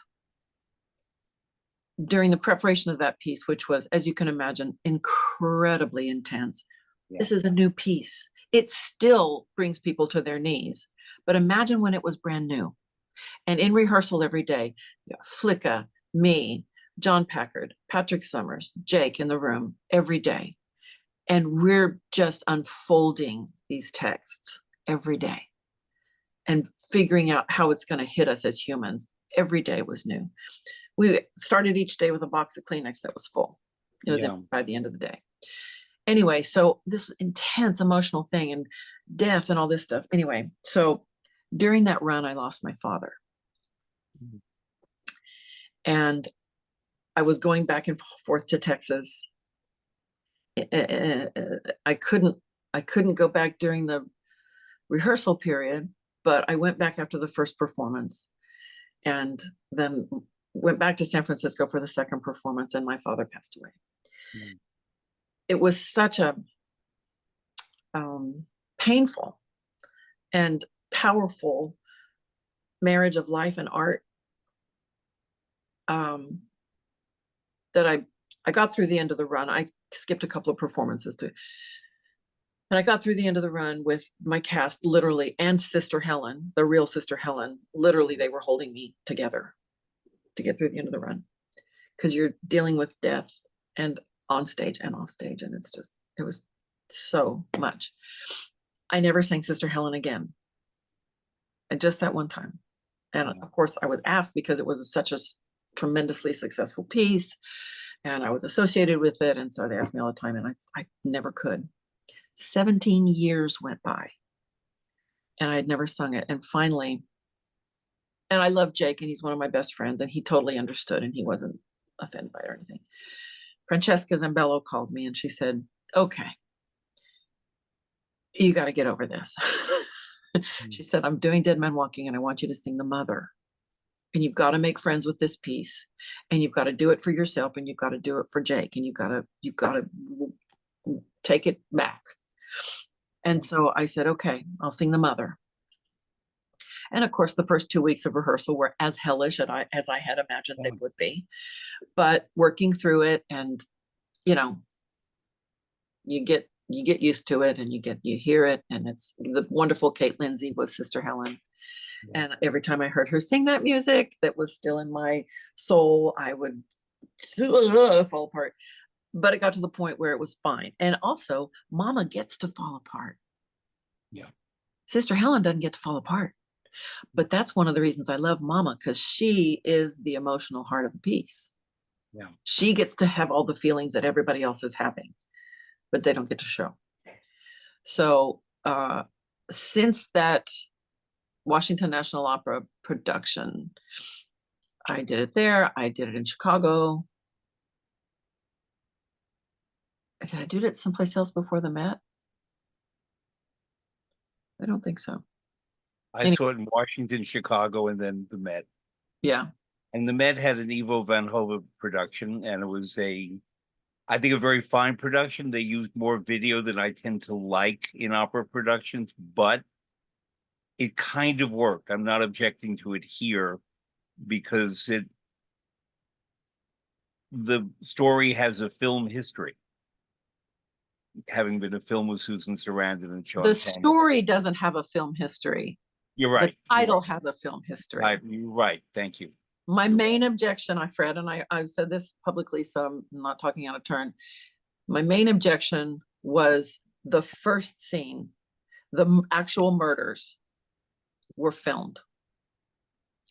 during the preparation of that piece, which was, as you can imagine, incredibly intense, this is a new piece. It still brings people to their knees. But imagine when it was brand new. And in rehearsal every day, Flicka, me, John Packard, Patrick Summers, Jake in the room every day. And we're just unfolding these texts every day and figuring out how it's going to hit us as humans. Every day was new. We started each day with a box of Kleenex that was full. It was by the end of the day. Anyway, so this intense emotional thing and death and all this stuff. Anyway, so during that run, I lost my father. And I was going back and forth to Texas. I couldn't go back during the rehearsal period, but I went back after the first performance and then went back to San Francisco for the second performance, and my father passed away. It was such a painful and powerful marriage of life and art that I got through the end of the run. I skipped a couple of performances and I got through the end of the run with my cast, literally, and Sister Helen, the real Sister Helen. Literally, they were holding me together to get through the end of the run, because you're dealing with death and on stage and off stage, and it was so much. I never sang Sister Helen again, and just that one time. And of course, I was asked because it was such a tremendously successful piece, and I was associated with it, and so they asked me all the time, and I never could. 17 years went by, and I had never sung it, and finally, and I love Jake, and he's one of my best friends, and he totally understood, and he wasn't offended by it or anything. Francesca Zambello called me, and she said, okay, you got to get over this. She said, I'm doing Dead Man Walking, and I want you to sing The Mother. And you've got to make friends with this piece, and you've got to do it for yourself, and you've got to do it for Jake, and you've got to take it back. And so I said, okay, I'll sing The Mother. And of course, the first 2 weeks of rehearsal were as hellish as I had imagined they would be. But working through it, and you get used to it, and you hear it, and it's the wonderful Kate Lindsay was Sister Helen. And every time I heard her sing that music that was still in my soul, I would fall apart. But it got to the point where it was fine. And also, Mama gets to fall apart. Yeah. Sister Helen doesn't get to fall apart. But that's one of the reasons I love Mama, because she is the emotional heart of the piece. Yeah. She gets to have all the feelings that everybody else is having, but they don't get to show. So since that Washington National Opera production, I did it there. I did it in Chicago. Did I do it someplace else before the Met? I don't think so. I saw it in Washington, Chicago, and then the Met. Yeah. And the Met had an Ivo Van Hove production, and it was I think, a very fine production. They used more video than I tend to like in opera productions, but it kind of worked. I'm not objecting to it here because the story has a film history, having been a film with Susan Sarandon and Sean The Penn. story doesn't have a film history. You're right. The title has a film history. You're right. Thank you. My main objection, Fred, and I've said this publicly, so I'm not talking out of turn. My main objection was the first scene. The actual murders were filmed.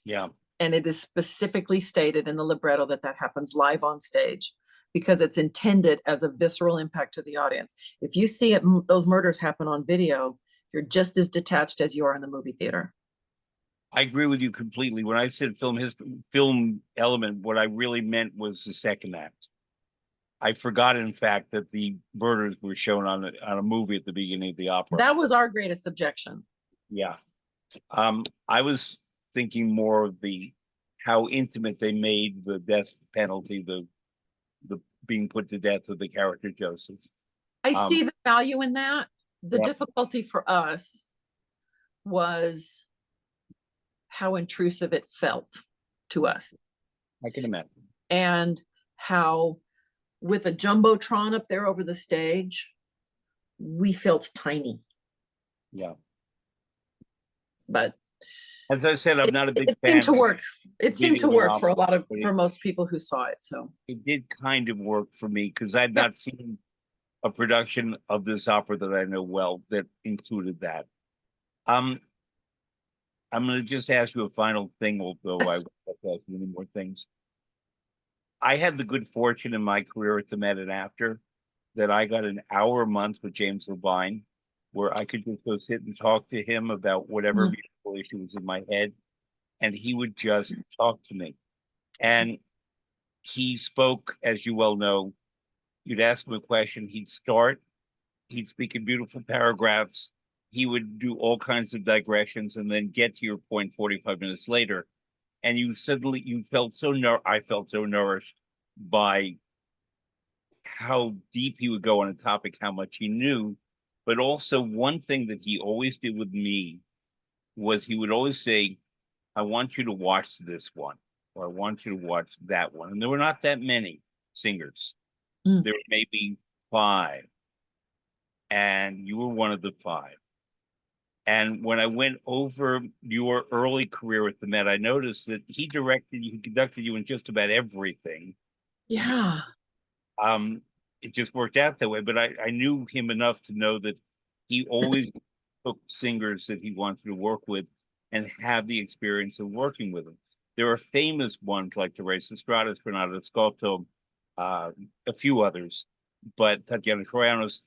Yeah. And it is specifically stated in the libretto that happens live on stage, because it's intended as a visceral impact to the audience. If you see those murders happen on video, you're just as detached as you are in the movie theater. I agree with you completely. When I said film element, what I really meant was the second act. I forgot, in fact, that the murders were shown on a movie at the beginning of the opera. That was our greatest objection. Yeah. I was thinking more of how intimate they made the death penalty, the being put to death of the character Joseph. I see the value in that. The Yep. difficulty for us was how intrusive it felt to us, I can imagine. and how, with a jumbotron up there over the stage, we felt tiny. Yeah. But as I said, I'm not a big it fan. Seemed to work. It seemed to work for most people who saw it. So it did kind of work for me because I'd not seen a production of this opera that I know well that included that. I'm going to just ask you a final thing, although I won't ask you many more things. I had the good fortune in my career at the Met and after that I got an hour a month with James Levine, where I could just go sit and talk to him about whatever musical issue was in my head, and he would just talk to me. And he spoke, as you well know, you'd ask him a question, he'd speak in beautiful paragraphs, he would do all kinds of digressions and then get to your point 45 minutes later. And you felt I felt so nourished by how deep he would go on a topic, how much he knew. But also one thing that he always did with me was he would always say, I want you to watch this one, or I want you to watch that one. And there were not that many singers. There were maybe 5. And you were one of the 5. And when I went over your early career at the Met, I noticed that he conducted you in just about everything. yeah. It just worked out that way. But I knew him enough to know that he always took singers that he wanted to work with and have the experience of working with them. There are famous ones like Teresa Stratas, Bernardo Scotto, a few others, but Tatiana Troyanos.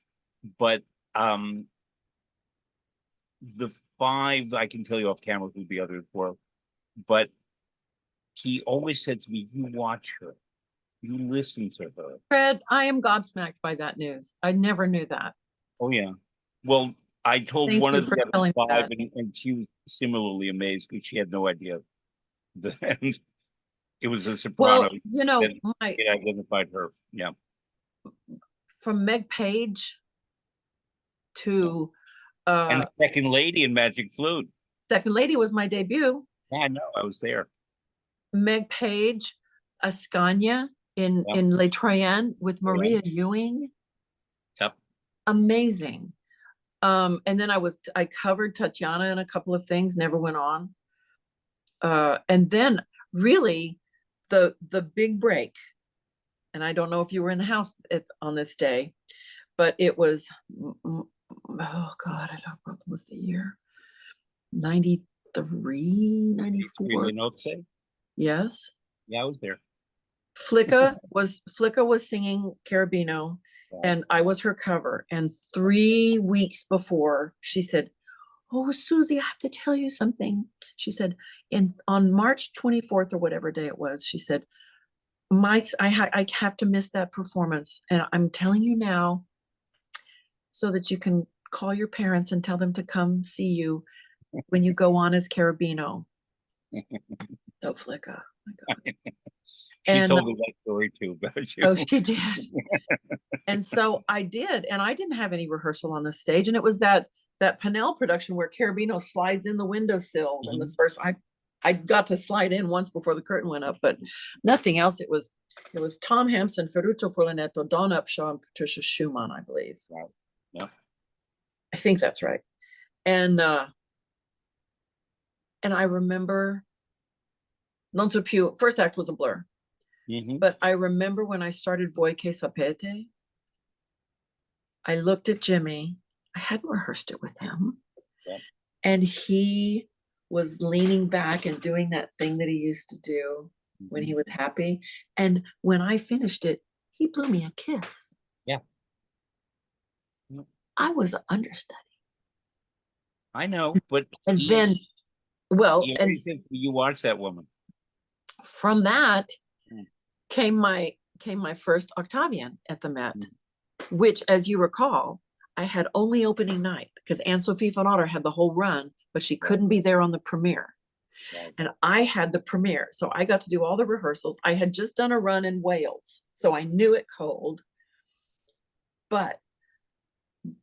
But the 5 I can tell you off camera who the others were, but he always said to me, you watch her, you listen to her. Fred, I am gobsmacked by that news. I never knew that. Oh yeah. Well, I told Thank one you of for the telling me other 5 that. and she was similarly amazed because she had no idea that it was a soprano. Well, it identified her. Yeah. From Meg Page to And the Second Lady in Magic Flute. Second Lady was my debut. Yeah, I know, I was there. Meg Page, Ascania in Les Troyens with Maria Ewing. Yep. Amazing. And then I covered Tatiana in a couple of things, never went on. And then really the big break, and I don't know if you were in the house on this day, but it was, oh God, I don't know what was the year, 93, 94. You know what to say? Yes. Yeah, I was there. Flicka was singing Carabino, and I was her cover. And 3 weeks before, she said, oh, Susie, I have to tell you something. She said, on March 24th or whatever day it was, she said, Mike, I have to miss that performance. And I'm telling you now so that you can call your parents and tell them to come see you when you go on as Carabino. So Flicka. Oh my God. She told me that story too about you. Oh, she did. And so I did, and I didn't have any rehearsal on the stage. And it was that Pinnell production where Carabino slides in the windowsill. And the first, I got to slide in once before the curtain went up, but nothing else. It was Tom Hampson, Ferruccio Furlanetto, Dawn Upshaw, and Patricia Schumann, I believe. Wow. Yeah. I think that's right. And I remember Non so più, first act was a blur. But I remember when I started Voi che sapete, I looked at Jimmy. I hadn't rehearsed it with him. Yeah. And he was leaning back and doing that thing that he used to do when he was happy. And when I finished it, he blew me a kiss. Yeah. I was an understudy. I know, but and then, well, and you watch that woman. From that came my first Octavian at the Met, which, as you recall, I had only opening night because Anne-Sophie von Otter had the whole run, but she couldn't be there on the premiere. Right. And I had the premiere. So I got to do all the rehearsals. I had just done a run in Wales, so I knew it cold. But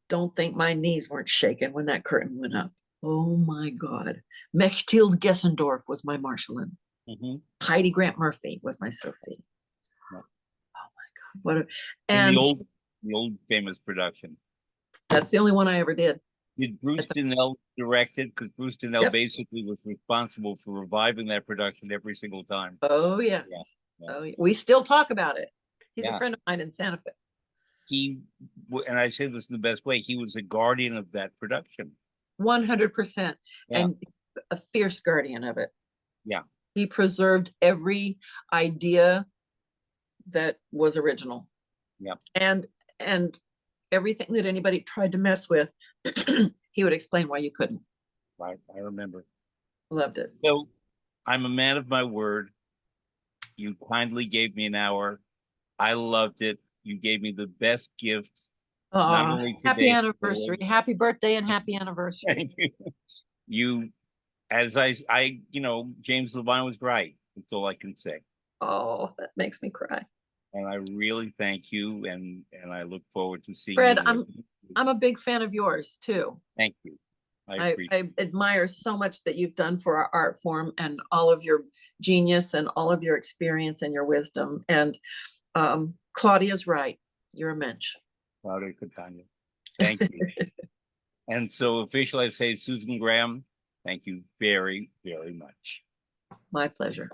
don't think my knees weren't shaking when that curtain went up. Oh my God. Mechthild Gessendorf was my Marschallin. Mhm. Heidi Grant Murphy was my Sophie. Yeah. Oh my God. What a, In and the old famous production. that's the only one I ever did. Did Bruce Dinell direct it? Because Bruce Dinell Yep. basically was responsible for reviving that production every single time. Oh, yes. Yeah. Oh, we still talk about it. He's Yeah. a friend of mine in Santa Fe. And I say this in the best way, he was a guardian of that production. 100%. Yeah. And a fierce guardian of it. Yeah. He preserved every idea that was original. Yeah. And everything that anybody tried to mess with, he would explain why you couldn't. Right. I remember. Loved it. So I'm a man of my word. You kindly gave me an hour. I loved it. You gave me the best gift. Not only Happy today, anniversary, happy birthday, and happy anniversary. thank you. You, as you know, James Levine was right. That's all I can say. Oh, that makes me cry. And I really thank you, and I look forward to seeing Fred, you. I'm a big fan of yours too. Thank you. I admire so much that you've done for our art form and all of your genius and all of your experience and your wisdom. And Claudia's right. You're a mensch. Claudia Catania. Thank you. And so officially I say, Susan Graham, thank you very, very much. My pleasure.